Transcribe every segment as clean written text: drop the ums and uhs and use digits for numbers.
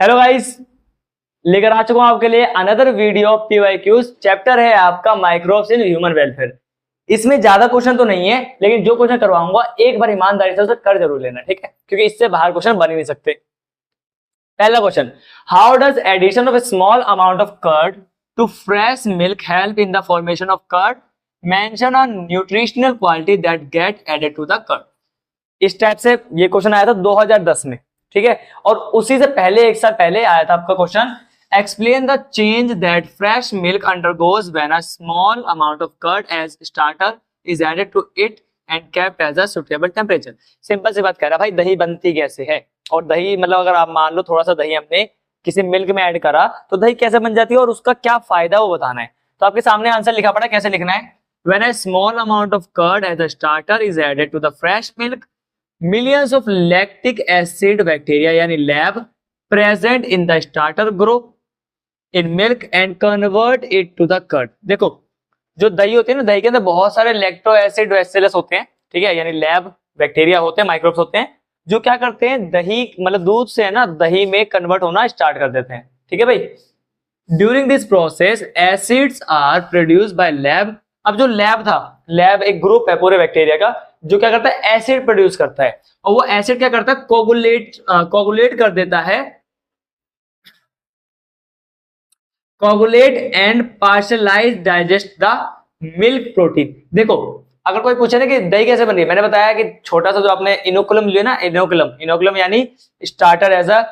Hello guys, लेकर आ चुका हूं आपके लिए another video of PYQs. Chapter है आपका माइक्रोब्स इन ह्यूमन वेलफेयर। इसमें ज्यादा क्वेश्चन तो नहीं है, लेकिन जो क्वेश्चन करवाऊंगा एक बार ईमानदारी से उसे कर जरूर लेना, ठीक है, क्योंकि इससे बाहर क्वेश्चन बन ही नहीं सकते। पहला question, how does addition of a small amount of curd to fresh milk help in the formation of curd? Mention a nutritional quality that get added to the curd. इस टाइप से ये question आया था 2010 में, ठीक है। और उसी से पहले एक साल पहले आया था आपका question, explain the change that fresh milk undergoes when a small amount of curd as starter is added to it and kept as a suitable temperature. Simple सी बात कह रहा है भाई, दही बनती कैसे है, और दही मतलब अगर आप मान लो थोड़ा सा दही हमने किसी मिल्क में ऐड करा तो दही कैसे बन जाती है और उसका क्या फायदा वो बताना है। तो आपके सामने आंसर लिखा पड़ा, कैसे लिखना है? When a small amount of curd as a starter is added to the fresh milk, millions of lactic acid bacteria यानी LAB present in the starter grow in milk and convert it to the curd। देखो, जो दही होती है ना, दही के अंदर बहुत सारे लैक्टो एसिड बैसिलस होते हैं, ठीक है, यानी लैब बैक्टीरिया होते हैं, माइक्रोब्स होते हैं, जो क्या करते हैं, दही मतलब दूध से है ना दही में कन्वर्ट होना स्टार्ट कर देते हैं, ठीक है भाई। During this process acids are produced by LAB. अब जो लैब था, लैब एक ग्रुप है पूरे बैक्टीरिया का जो क्या करता है, एसिड प्रोड्यूस करता है, और वो एसिड क्या करता है, कोगुलेट कर देता है, coagulate and partially digest the milk protein. देखो, अगर कोई पूछे ना कि दही कैसे बन रही है, मैंने बताया कि छोटा सा जो आपने इनोकुलम लिया ना, इनोकुलम यानी स्टार्टर एज अ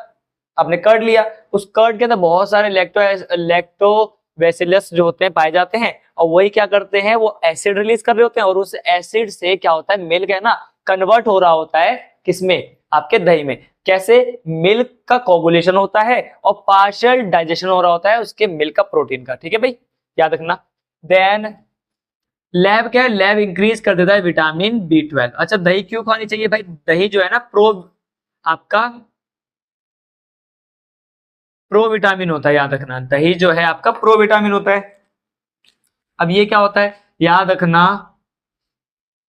आपने कर्ड लिया, उस कर्ड के अंदर बहुत सारे लैक्टो बेसिलस जो होते हैं पाए जाते हैं, और वही क्या करते हैं, वो एसिड रिलीज कर रहे होते हैं, और उस एसिड से क्या होता है, मिल्क है ना कन्वर्ट हो रहा होता है किसमें, आपके दही में। कैसे? मिल्क का कोगुलेशन होता है और पार्शियल डाइजेशन हो रहा होता है उसके मिल्क का प्रोटीन का, ठीक है भाई, याद रखना। देन लैब क्या है, लैब इंक्रीज कर देता है विटामिन B12। अच्छा, दही क्यों खानी चाहिए भाई? दही जो है ना आपका प्रो विटामिन होता है, याद रखना, दही जो है आपका प्रो विटामिन होता है। अब ये क्या होता है, याद रखना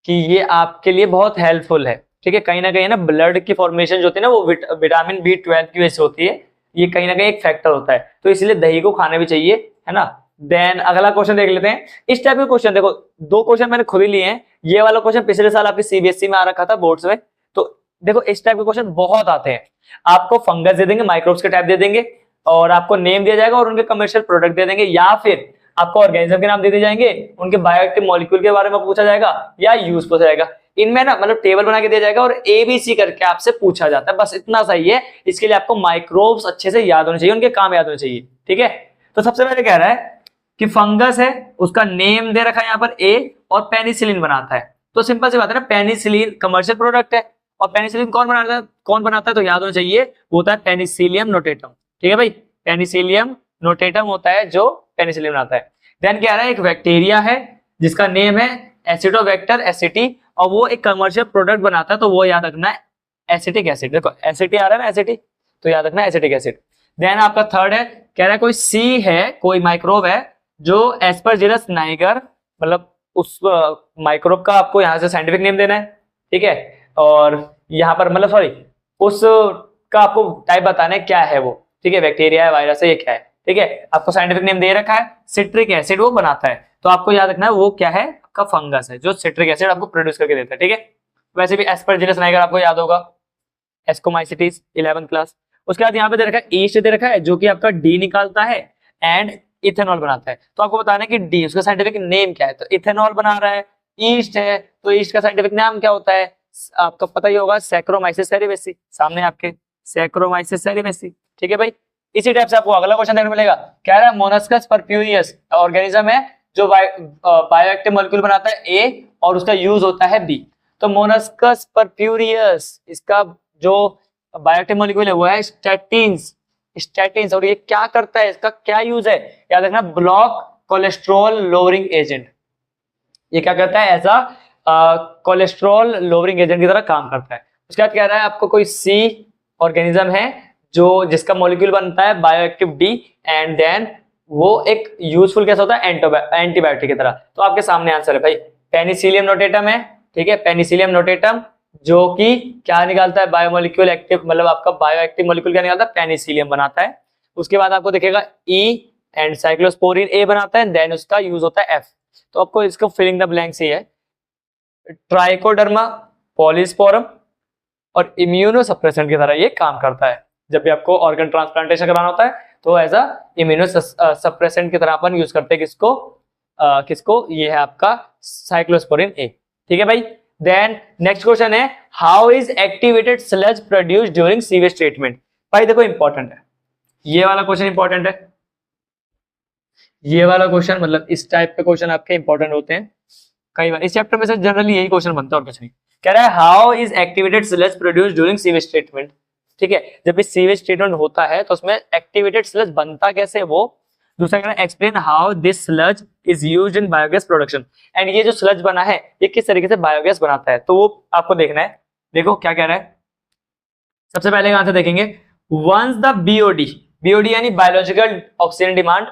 कि ये आपके लिए बहुत हेल्पफुल है, ठीक है, कहीं ना कहीं ना ब्लड की फॉर्मेशन जो होती है ना वो विटामिन B12 की वजह से होती है, ये कहीं ना कहीं एक फैक्टर होता है, तो इसलिए दही को खाना भी चाहिए, है ना। देन अगला क्वेश्चन देख लेते हैं। इस टाइप के क्वेश्चन देखो, दो क्वेश्चन मैंने खुद ही लिए हैं। ये वाला क्वेश्चन पिछले साल आपके सीबीएसई में आ रखा था बोर्ड्स में, तो देखो इस टाइप के क्वेश्चन बहुत आते हैं। आपको फंगस दे देंगे, माइक्रोब्स के टाइप दे देंगे, और आपको नेम दिया जाएगा और उनके कमर्शियल प्रोडक्ट दे देंगे, या फिर आपको ऑर्गेनिज्म के नाम दे दिए जाएंगे, उनके बायोएक्टिव मॉलिक्यूल के बारे में पूछा जाएगा, या यूज पूछा जाएगा। इनमें ना मतलब टेबल बना के दिया जाएगा और ABC करके आपसे पूछा जाता है, बस इतना सही है। इसके लिए आपको माइक्रोब्स अच्छे से याद होने चाहिए, उनके काम याद होने चाहिए, ठीक है। तो सबसे पहले कह रहा है कि फंगस है, उसका नेम दे रखा है यहाँ पर A, और पेनिसिलिन बनाता है। तो सिंपल सी बात है ना, पेनिसिलिन कमर्शियल प्रोडक्ट है, और पेनिसिलिन कौन बनाता है तो याद होना चाहिए, वो होता है पेनिसिलियम नोटेटम, ठीक है भाई, पेनिसिलियम नोटेटम होता है जो पेनिसिलिन बनाता है। देन क्या रहा है, एक बैक्टीरिया है जिसका नेम है एसिडोबैक्टर एसिटी, और वो एक कमर्शियल प्रोडक्ट बनाता है, तो वो याद रखना है एसिटिक एसिड। देखो एसिटी आ रहा है ना, एसिटिक, तो याद रखना एसिटिक एसिड। देन आपका थर्ड है, कह रहा है कोई सी है, कोई माइक्रोब है जो एस्परजिलस नाइगर, मतलब उस माइक्रोब का आपको यहाँ से साइंटिफिक नेम देना है, ठीक है, और यहाँ पर मतलब सॉरी उस का आपको टाइप बताना है क्या है वो, ठीक है, बैक्टीरिया है, वायरस है, ये क्या है, ठीक है, आपको साइंटिफिक नेम दे रखा है, सिट्रिक एसिड वो बनाता है, तो आपको याद रखना है वो क्या है, आपका फंगस है जो सिट्रिक एसिड आपको प्रोड्यूस करके देता है, ठीक है। वैसे भी एस्परजिलस नाइगर आपको याद होगा, एस्कोमाइसिटीज 11th क्लास। उसके बाद यहाँ पे दे रखा है ईस्ट दे रखा है जो कि आपका डी निकालता है एंड इथेनॉल बनाता है, तो आपको बताना है कि डी उसका साइंटिफिक नेम क्या है, तो इथेनॉल बना रहा है, ईस्ट है, तो ईस्ट का साइंटिफिक नाम क्या होता है, आपको पता ही होगा, सैक्रोमाइसिस सेरेबेसी, सामने आपके सैक्रोमाइसिस सेरेबेसी, ठीक है भाई। इसी टाइप से आपको अगला क्वेश्चन देखने मिलेगा, कह रहा है मोनस्कस परफ्यूरियस ऑर्गेनिज्म है जो बायोएक्टिव मॉलिक्यूल बनाता है ए, और उसका यूज होता है बी। तो मोनस्कस परफ्यूरियस, इसका जो बायोएक्टिव मॉलिक्यूल है वो है स्टैटिन्स, और ये क्या करता है, इसका क्या यूज है, याद रखना, ब्लॉक कोलेस्ट्रॉल लोअरिंग एजेंट। ये क्या करता है, ऐसा कोलेस्ट्रॉल लोअरिंग एजेंट की तरह काम करता है। उसके बाद कह रहा है आपको कोई सी ऑर्गेनिज्म है जो जिसका मॉलिक्यूल बनता है बायोएक्टिव डी, एंड देन वो एक यूजफुल कैसा होता है, एंटीबायोटिक की तरह। तो आपके सामने आंसर है भाई, पेनिसिलियम नोटेटम है, ठीक है, पेनिसिलियम नोटेटम जो कि क्या निकालता है, बायोमोलिक्यूल एक्टिव, मतलब आपका बायो एक्टिव मॉलिक्यूल क्या निकालता है, पेनिसिलियम बनाता है। उसके बाद आपको दिखेगा ई एंड साइक्लोस्पोरिन ए बनाता है, देन उसका यूज होता है एफ। तो आपको इसको फिलिंग द ब्लैंक्स ही है, ट्राइकोडर्मा, पॉलीस्पोरम और इम्यूनो सप्रेसेंट की तरह ये काम करता है। जब भी आपको ऑर्गन ट्रांसप्लांटेशन कराना होता है तो एज अ इम्यूनो सप्रेसेंट की तरह अपन यूज करते हैं किसको, किसको, ये है आपका साइक्लोस्पोरिन ए। ठीक है भाई। देन नेक्स्ट क्वेश्चन है, how is activated sludge produced during sewage treatment. भाई देखो इंपॉर्टेंट है, ये वाला क्वेश्चन इंपॉर्टेंट है, ये वाला क्वेश्चन, मतलब इस टाइप के क्वेश्चन आपके इंपॉर्टेंट होते हैं कई बार इस चैप्टर में से, जनरली यही क्वेश्चन बनता है और कुछ नहीं। कह रहा है how is activated sludge produced during sewage treatment. ठीक है, जब भी सीवेज ट्रीटमेंट होता है तो उसमें एक्टिवेटेड स्लज बनता कैसे वो। दूसरा कहना है explain how this sludge is used in biogas production, and ये जो स्लज बना है ये किस तरीके से बायोगैस बनाता है, तो वो आपको देखना है। देखो क्या कह रहा है, सबसे पहले आंसर देखेंगे, वंस द बीओडी, बीओडी यानी biological oxygen demand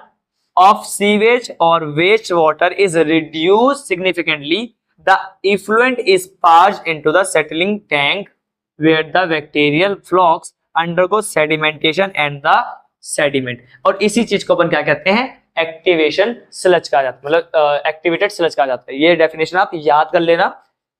of sewage or wastewater is reduced significantly, the effluent is passed into the settling tank where the bacterial flocks undergo sedimentation and the sediment। और इसी चीज को अपन क्या कहते हैं, activation sludge कहा जाता है, मतलब एक्टिवेटेड स्लज कहा जाता है। ये डेफिनेशन आप याद कर लेना,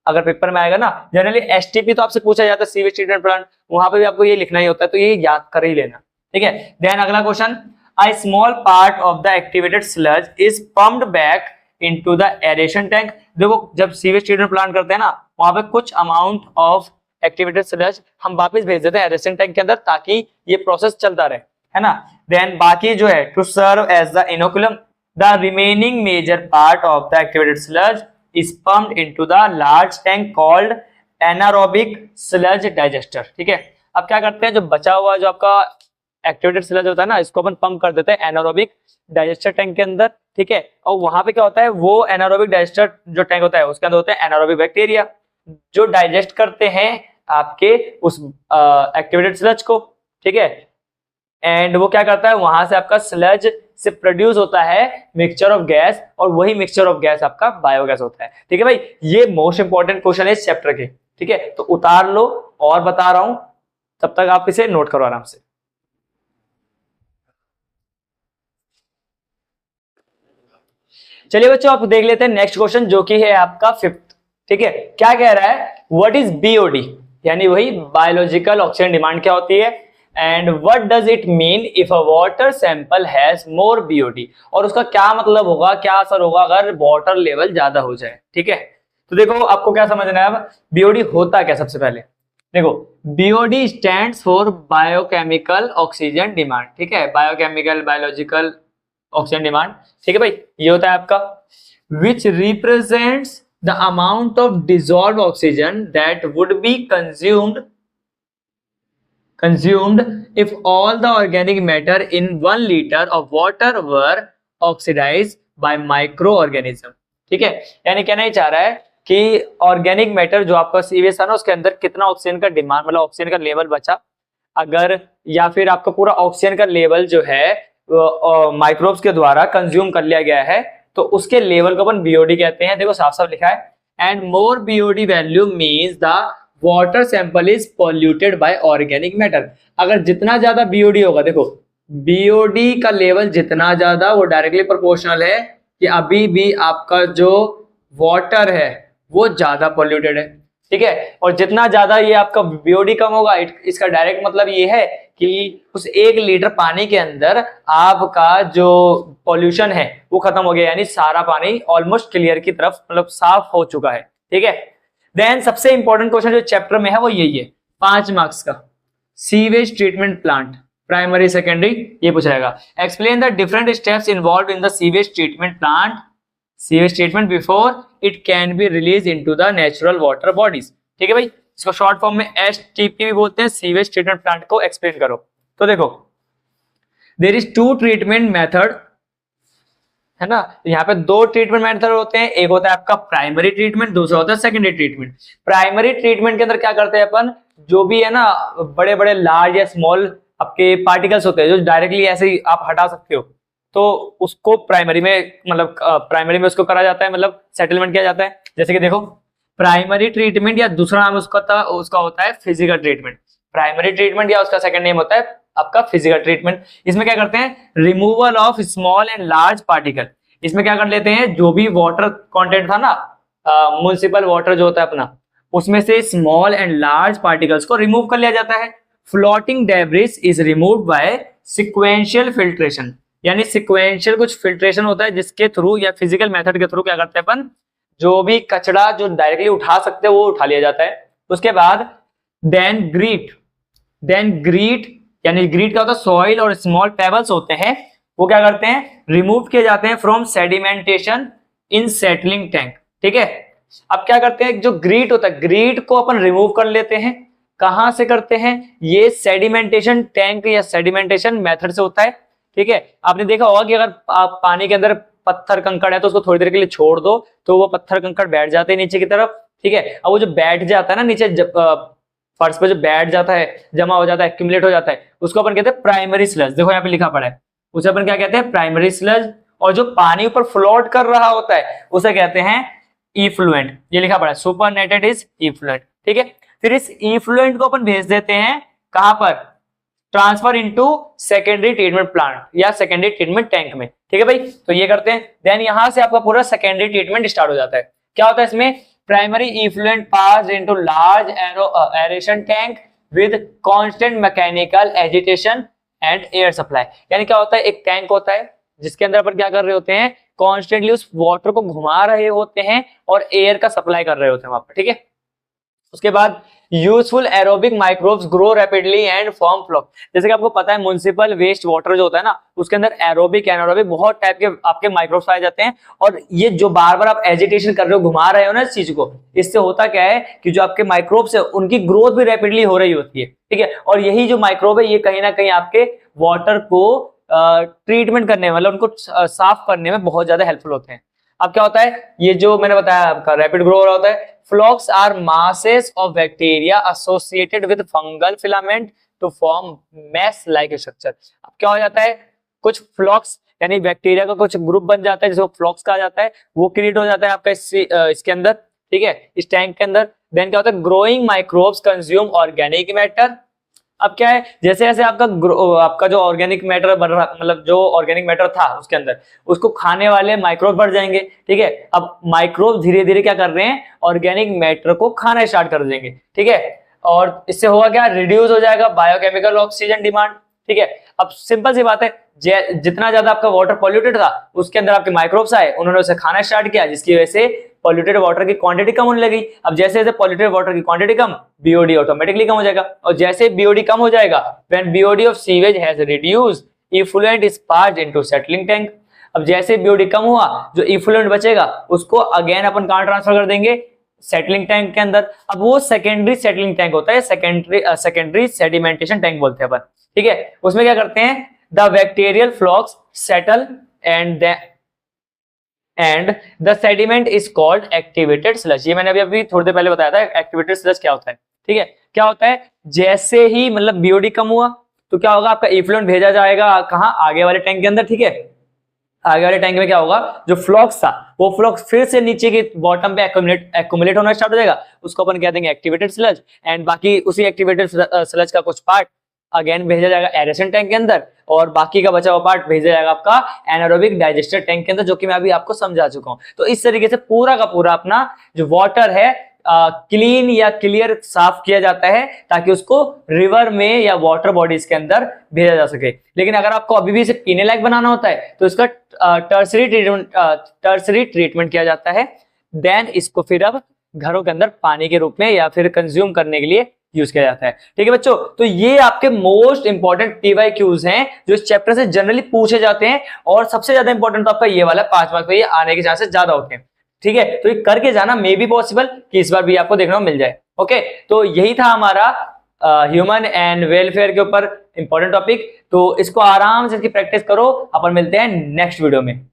अगर पेपर में आएगा ना, जनरली एसटीपी तो आपसे पूछा जाता है, सीवेज ट्रीटमेंट प्लांट, वहां पे भी आपको ये लिखना ही होता है, तो ये याद कर ही लेना। ठीक है, देन अगला question, a small part of the activated sludge is pumped back into the aeration tank। देखो जब सीवेज ट्रीटमेंट प्लांट करते हैं ना, वहां पे कुछ अमाउंट ऑफ एक्टिवेटेड स्लज हम वापस भेज देते हैं एरेशन टैंक के अंदर, ताकि ये प्रोसेस चलता रहे, है ना। देन बाकी जो है, to serve as the inoculum, the remaining major part of the activated sludge is pumped into the large tank called anaerobic sludge digester. ठीक है, अब क्या करते हैं, जो बचा हुआ जो आपका एक्टिवेटेड स्लज होता है ना, इसको अपन पंप कर देते हैं एनारोबिक डाइजेस्टर टैंक के अंदर। ठीक है, और वहां पे क्या होता है, वो एनारोबिक डाइजेस्टर जो टैंक होता है उसके अंदर होते हैं एनारोबिक बैक्टीरिया जो डाइजेस्ट करते हैं आपके उस एक्टिवेटेड स्लज को। ठीक है, एंड वो क्या करता है, वहां से आपका स्लज से प्रोड्यूस होता है मिक्सचर ऑफ गैस, और वही मिक्सचर ऑफ गैस आपका बायोगैस होता है। ठीक है भाई, ये मोस्ट इंपॉर्टेंट क्वेश्चन है इस चैप्टर के। ठीक है, तो उतार लो और बता रहा हूं, तब तक आप इसे नोट करो आराम से। चलिए बच्चों, आप देख लेते हैं नेक्स्ट क्वेश्चन, जो कि है आपका 5th। ठीक है, क्या कह रहा है, व्हाट इज बीओडी, यानी वही बायोलॉजिकल ऑक्सीजन डिमांड क्या होती है, and what does it mean if a water sample has more BOD, और उसका क्या मतलब होगा, क्या असर होगा अगर वाटर लेवल ज्यादा हो जाए। ठीक है, तो देखो आपको क्या समझना है, अब बीओडी होता क्या, सबसे पहले देखो, BOD stands for biochemical oxygen demand. ठीक है, बायोकेमिकल बायोलॉजिकल ऑक्सीजन डिमांड। ठीक है भाई, ये होता है आपका विच represents the amount of dissolve oxygen that would be consumed if all the organic matter in 1 liter of water were oxidized by microorganism। ठीक है, यानी कहना ही चाह रहा है कि ऑर्गेनिक मैटर जो आपका सीवेज था ना, उसके अंदर कितना ऑक्सीजन का डिमांड, मतलब ऑक्सीजन का लेवल बचा अगर, या फिर आपका पूरा ऑक्सीजन का लेवल जो है माइक्रोब्स के द्वारा कंज्यूम कर लिया गया है, तो उसके लेवल को अपन बीओडी कहते हैं। देखो साफ साफ लिखा है, and more BOD value means the water sample is polluted by organic matter. अगर जितना ज्यादा बीओडी होगा, देखो बीओडी का लेवल जितना ज्यादा, वो डायरेक्टली प्रोपोर्शनल है कि अभी भी आपका जो वाटर है वो ज्यादा पॉल्यूटेड है। ठीक है, और जितना ज्यादा ये आपका बीओडी कम होगा, इसका डायरेक्ट मतलब ये है कि उस 1 लीटर पानी के अंदर आपका जो पॉल्यूशन है वो खत्म हो गया, यानी सारा पानी ऑलमोस्ट क्लियर की तरफ, मतलब साफ हो चुका है। ठीक है, देन सबसे इंपॉर्टेंट क्वेश्चन जो चैप्टर में है वो यही है, 5 मार्क्स का, sewage treatment plant, primary secondary, ये पूछा जाएगा। Explain the different steps involve in the sewage treatment plant, sewage treatment before it can be release into the natural water bodies. ठीक है भाई, इसको शॉर्ट फॉर्म में एसटीपी भी बोलते हैं, सीवेज ट्रीटमेंट प्लांट को एक्सप्लेन करो। तो देखो, देयर इज 2 ट्रीटमेंट मेथड, है ना, यहाँ पे 2 ट्रीटमेंट मेथड होते हैं, एक होता है आपका प्राइमरी ट्रीटमेंट, दूसरा होता है सेकेंडरी ट्रीटमेंट। प्राइमरी ट्रीटमेंट के अंदर क्या करते हैं अपन, जो भी है ना बड़े बड़े लार्ज या स्मॉल आपके पार्टिकल्स होते हैं जो डायरेक्टली ऐसे ही आप हटा सकते हो, तो उसको प्राइमरी में, मतलब प्राइमरी में उसको करा जाता है, मतलब सेटलमेंट किया जाता है। जैसे कि देखो प्राइमरी ट्रीटमेंट या दूसरा नाम उसका होता है फिजिकल ट्रीटमेंट। प्राइमरी ट्रीटमेंट या उसका सेकंड नेम होता है आपका फिजिकल ट्रीटमेंट। इसमें क्या करते हैं, removal of small and large particle. इसमें क्या कर लेते हैं, जो भी वाटर कंटेंट था ना, म्युनिसिपल वाटर जो होता है अपना, उसमें से स्मॉल एंड लार्ज पार्टिकल्स को रिमूव कर लिया जाता है। Floating debris is removed by sequential filtration, यानी सिक्वेंशियल कुछ फिल्ट्रेशन होता है जिसके थ्रू या फिजिकल मेथड के थ्रू क्या करते हैं अपन, जो भी कचरा जो डायरेक्टली उठा सकते हैं वो उठा लिया जाता है। उसके बाद देन ग्रीट यानी ग्रीट क्या होता है, सॉइल और स्मॉल पेबल्स होते हैं, वो क्या करते हैं, रिमूव किए जाते हैं from sedimentation in settling tank. ठीक है, अब क्या करते हैं, जो ग्रीट होता है, ग्रीट को अपन रिमूव कर लेते हैं। कहां से करते हैं, ये सेडिमेंटेशन टैंक या सेडिमेंटेशन मेथड से होता है। ठीक है, आपने देखा होगा कि अगर आप पानी के अंदर पत्थर कंकड़ है तो उसको थोड़ी देर के लिए छोड़ दो तो वो पत्थर कंकड़ बैठ जाते हैं नीचे की तरफ। ठीक है, अब वो जो बैठ जाता है ना नीचे, फर्श पे जो बैठ जाता है, जमा हो जाता है, एक्यूमुलेट हो जाता है, उसको अपन कहते हैं प्राइमरी स्लज। देखो यहाँ पे लिखा पड़ा है, उसे अपन क्या कहते हैं, प्राइमरी स्लज। और जो पानी ऊपर फ्लोट कर रहा होता है उसे कहते हैं इफ्लुएंट। ये लिखा पड़ा है, सुपरनेटेड इज इफ्लुएंट। ठीक है, फिर इस इफ्लुएंट को अपन भेज देते हैं कहां पर, transfer into secondary treatment plant या सेकेंडरी ट्रीटमेंट टैंक में। ठीक है भाई, तो ये करते हैं। देन यहां से आपका पूरा सेकेंडरी ट्रीटमेंट स्टार्ट हो जाता है। क्या होता है इसमें, primary effluent pass into large aeration tank with constant mechanical agitation and air supply. यानी क्या होता है, एक टैंक होता है जिसके अंदर अपन क्या कर रहे होते हैं, कॉन्स्टेंटली उस वाटर को घुमा रहे होते हैं और एयर का सप्लाई कर रहे होते हैं वहां पर। ठीक है, उसके बाद useful aerobic microbes grow rapidly and form floc. जैसे कि आपको पता है म्युनिसिपल वेस्ट वाटर जो होता है ना, उसके अंदर एरोबिक एनारोबिक बहुत टाइप के आपके माइक्रोब्स पाए जाते हैं। और ये जो बार बार आप एजिटेशन कर रहे हो, घुमा रहे हो ना इस चीज को, इससे होता क्या है कि जो आपके माइक्रोब्स है उनकी ग्रोथ भी रैपिडली हो रही होती है। ठीक है, और यही जो माइक्रोब है ये कहीं ना कहीं आपके वाटर को ट्रीटमेंट करने में, मतलब उनको साफ करने में बहुत ज्यादा हेल्पफुल होते हैं। अब क्या होता है, ये जो मैंने बताया आपका रैपिड ग्रो हो रहा होता है। फ्लॉक्स are masses of bacteria associated with fungal filament to form mesh like structure। अब क्या हो जाता है, कुछ फ्लॉक्स यानी बैक्टीरिया का कुछ ग्रुप बन जाता है जिसको फ्लॉक्स कहा जाता है, वो क्रिएट हो जाता है आपका इसके अंदर। ठीक है, इस टैंक के अंदर। देन क्या होता है, growing microbes consume organic matter. अब क्या है, जैसे जैसे आपका जो ऑर्गेनिक मैटर बन रहा, मतलब जो ऑर्गेनिक मैटर था उसके अंदर, उसको खाने वाले माइक्रोब बढ़ जाएंगे। ठीक है, अब माइक्रोब धीरे धीरे क्या कर रहे हैं, ऑर्गेनिक मैटर को खाना स्टार्ट कर देंगे। ठीक है, और इससे होगा क्या, रिड्यूस हो जाएगा बायोकेमिकल ऑक्सीजन डिमांड। ठीक है, अब सिंपल सी बात है, जितना ज्यादा आपका वाटर पॉल्यूटेड था उसके अंदर आपके माइक्रोब्स आए, उन्होंने उसे खाना स्टार्ट किया, जिसकी वजह से पॉल्यूटेड वाटर की क्वांटिटी कम होने लगी। अब जैसे जैसे पॉल्यूटेड वाटर की क्वांटिटी कम, बीओडी ऑटोमेटिकली कम हो जाएगा। और जैसे बीओडी कम हो जाएगा, when BOD of sewage has reduced, effluent is passed into settling tank. अब जैसे बीओडी कम हुआ, जो इफ्लुएंट बचेगा उसको अगेन अपन कहां ट्रांसफर कर देंगे, सेटलिंग टैंक के अंदर। अब वो सेकेंडरी सेटलिंग टैंक होता है, सेकेंडरी सेडिमेंटेशन टैंक बोलते हैं अपन। ठीक है, उसमें क्या करते हैं, the bacterial flocs settle and the sediment is called activated sludge. ये मैंने अभी थोड़ी देर पहले बताया था एक्टिवेटेड स्लज क्या होता है। ठीक है, क्या होता है, जैसे ही मतलब बीओडी कम हुआ तो क्या होगा, आपका इफ्लुएंट भेजा जाएगा कहां, आगे वाले टैंक के अंदर। ठीक है, आगे वाले टैंक में क्या होगा, जो फ्लॉक्स था वो फ्लॉक्स फिर से नीचे के बॉटम पे एक्यूमुलेट होना स्टार्ट हो जाएगा, उसको अपन कह देंगे एक्टिवेटेड स्लज। एंड बाकी उसी एक्टिवेटेड स्लज का कुछ पार्ट अगेन भेजा जाएगा एरेशन टैंक के अंदर, और बाकी का बचा हुआ पार्ट भेजा जाएगा आपका एनारोबिक डाइजेस्टर टैंक के अंदर, जो कि मैं अभी आपको समझा चुका हूं। तो इस तरीके से पूरा का पूरा अपना जो वाटर है क्लीन या क्लियर साफ किया जाता है, ताकि उसको रिवर में या वाटर बॉडीज के अंदर भेजा जा सके। लेकिन अगर आपको अभी भी इसे पीने लायक बनाना होता है तो इसका टर्सरी ट्रीटमेंट किया जाता है। देन इसको फिर अब घरों के अंदर पानी के रूप में या फिर कंज्यूम करने के लिए यूज किया जाता है। ठीक है बच्चों, तो ये आपके मोस्ट इंपॉर्टेंट पीवाईक्यूज हैं जो इस चैप्टर से जनरली पूछे जाते हैं, और सबसे ज्यादा इंपॉर्टेंट तो आपका ये वाला 5 मार्क्स पे ये आने के चांसेस ज्यादा होते हैं। ठीक है, तो ये करके जाना, मे बी पॉसिबल कि इस बार भी आपको देखने को मिल जाए। ओके, तो यही था हमारा ह्यूमन एंड वेलफेयर के ऊपर इंपॉर्टेंट टॉपिक। तो इसको आराम से इसकी प्रैक्टिस करो, अपन मिलते हैं नेक्स्ट वीडियो में।